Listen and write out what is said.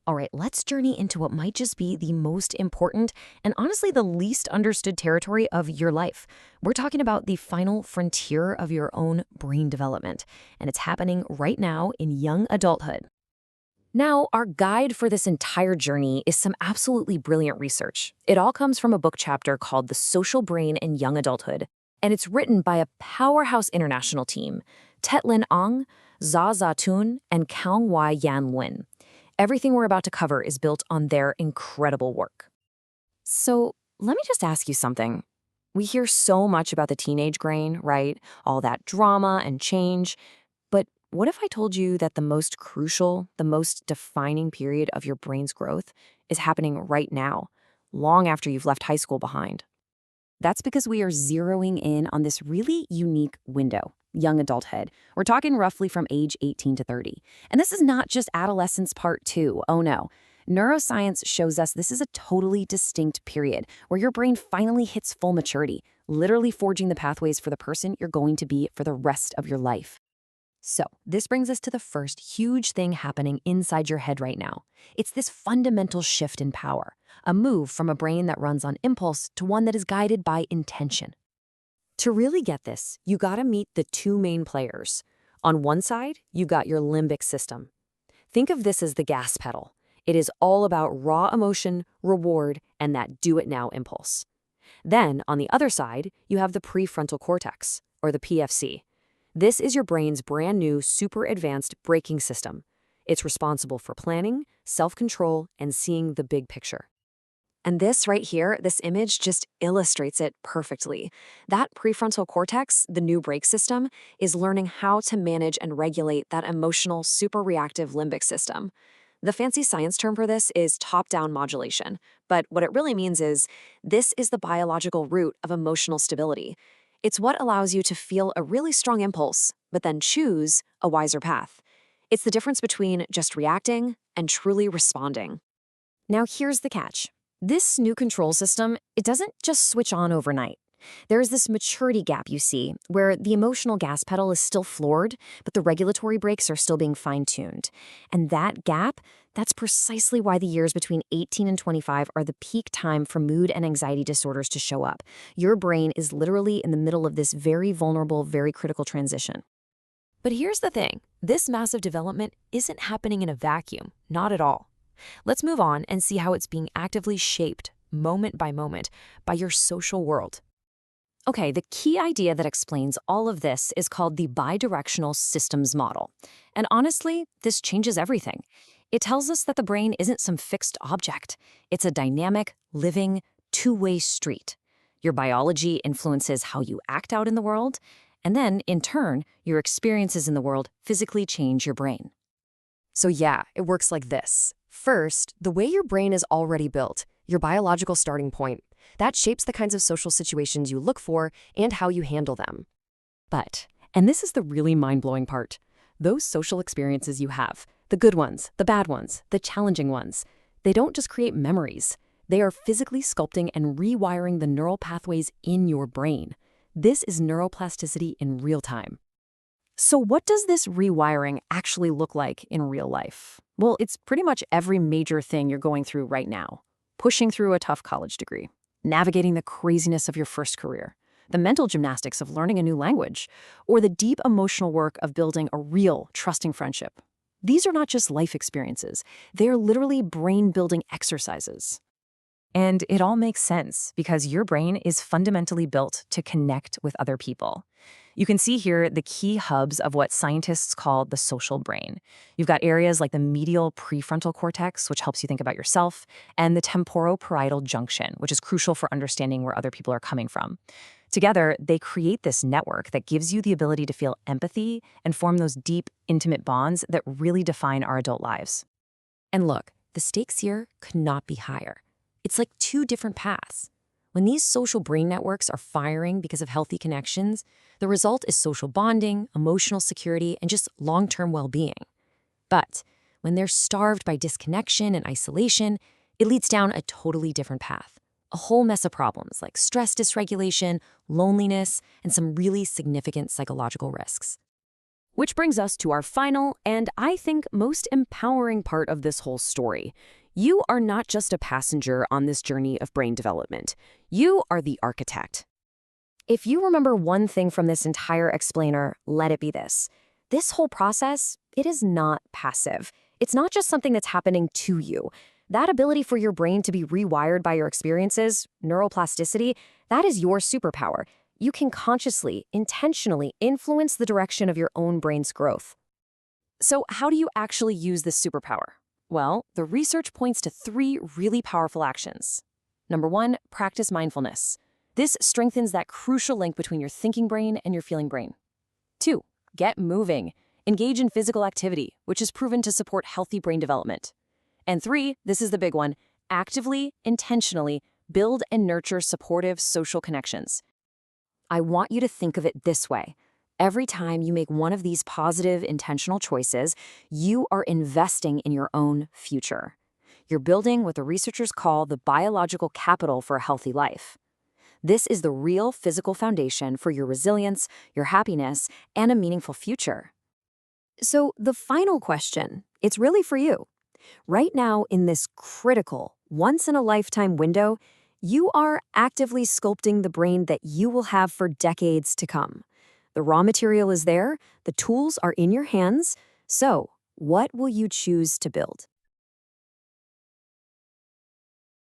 All right, let's journey into what might just be the most important and honestly the least understood territory of your life. We're talking about the final frontier of your own brain development, and it's happening right now in young adulthood. Now, our guide for this entire journey is some absolutely brilliant research. It all comes from a book chapter called The Social Brain in Young Adulthood, and it's written by a powerhouse international team, Tetlin Ong, Zha Zatun, and Kaung-Wai Yan Lin. Everything we're about to cover is built on their incredible work. So, let me just ask you something. We hear so much about the teenage brain, right? All that drama and change. But what if I told you that the most crucial, the most defining period of your brain's growth is happening right now, long after you've left high school behind? That's because we are zeroing in on this really unique window, young adulthood. We're talking roughly from age 18 to 30. And this is not just adolescence part 2. Oh no. Neuroscience shows us this is a totally distinct period where your brain finally hits full maturity, literally forging the pathways for the person you're going to be for the rest of your life. So, this brings us to the first huge thing happening inside your head right now. It's this fundamental shift in power, a move from a brain that runs on impulse to one that is guided by intention. To really get this, you gotta meet the two main players. On one side, you got your limbic system. Think of this as the gas pedal. It is all about raw emotion, reward, and that do-it-now impulse. Then, on the other side, you have the prefrontal cortex, or the PFC. This is your brain's brand new, super advanced braking system. It's responsible for planning, self-control, and seeing the big picture. And this right here, this image just illustrates it perfectly. That prefrontal cortex, the new brake system, is learning how to manage and regulate that emotional, super reactive limbic system. The fancy science term for this is top-down modulation, but what it really means is this is the biological root of emotional stability. It's what allows you to feel a really strong impulse, but then choose a wiser path. It's the difference between just reacting and truly responding. Now here's the catch. This new control system, it doesn't just switch on overnight. There's this maturity gap you see, where the emotional gas pedal is still floored, but the regulatory brakes are still being fine-tuned. And that gap, that's precisely why the years between 18 and 25 are the peak time for mood and anxiety disorders to show up. Your brain is literally in the middle of this very vulnerable, very critical transition. But here's the thing. This massive development isn't happening in a vacuum, not at all. Let's move on and see how it's being actively shaped, moment by your social world. Okay, the key idea that explains all of this is called the bidirectional systems model. And honestly, this changes everything. It tells us that the brain isn't some fixed object. It's a dynamic, living, two-way street. Your biology influences how you act out in the world, and then, in turn, your experiences in the world physically change your brain. So yeah, it works like this. First, the way your brain is already built, your biological starting point, that shapes the kinds of social situations you look for and how you handle them. But, and this is the really mind-blowing part, those social experiences you have, the good ones, the bad ones, the challenging ones, they don't just create memories. They are physically sculpting and rewiring the neural pathways in your brain. This is neuroplasticity in real time. So what does this rewiring actually look like in real life? Well, it's pretty much every major thing you're going through right now. Pushing through a tough college degree, navigating the craziness of your first career, the mental gymnastics of learning a new language, or the deep emotional work of building a real, trusting friendship. These are not just life experiences. They are literally brain-building exercises. And it all makes sense because your brain is fundamentally built to connect with other people. You can see here the key hubs of what scientists call the social brain. You've got areas like the medial prefrontal cortex, which helps you think about yourself, and the temporoparietal junction, which is crucial for understanding where other people are coming from. Together, they create this network that gives you the ability to feel empathy and form those deep, intimate bonds that really define our adult lives. And look, the stakes here could not be higher. It's like two different paths. When these social brain networks are firing because of healthy connections, the result is social bonding, emotional security, and just long-term well-being. But when they're starved by disconnection and isolation, it leads down a totally different path. A whole mess of problems like stress dysregulation, loneliness, and some really significant psychological risks. Which brings us to our final and, I think, most empowering part of this whole story. You are not just a passenger on this journey of brain development. You are the architect. If you remember one thing from this entire explainer, let it be this. This whole process, it is not passive. It's not just something that's happening to you. That ability for your brain to be rewired by your experiences, neuroplasticity, that is your superpower. You can consciously, intentionally influence the direction of your own brain's growth. So how do you actually use this superpower? Well, the research points to 3 really powerful actions. Number 1, practice mindfulness. This strengthens that crucial link between your thinking brain and your feeling brain. 2, get moving. Engage in physical activity, which is proven to support healthy brain development. And 3, this is the big one, actively, intentionally build and nurture supportive social connections. I want you to think of it this way. Every time you make one of these positive, intentional choices, you are investing in your own future. You're building what the researchers call the biological capital for a healthy life. This is the real physical foundation for your resilience, your happiness, and a meaningful future. So the final question, it's really for you. Right now, in this critical, once-in-a-lifetime window, you are actively sculpting the brain that you will have for decades to come. The raw material is there, the tools are in your hands, so what will you choose to build?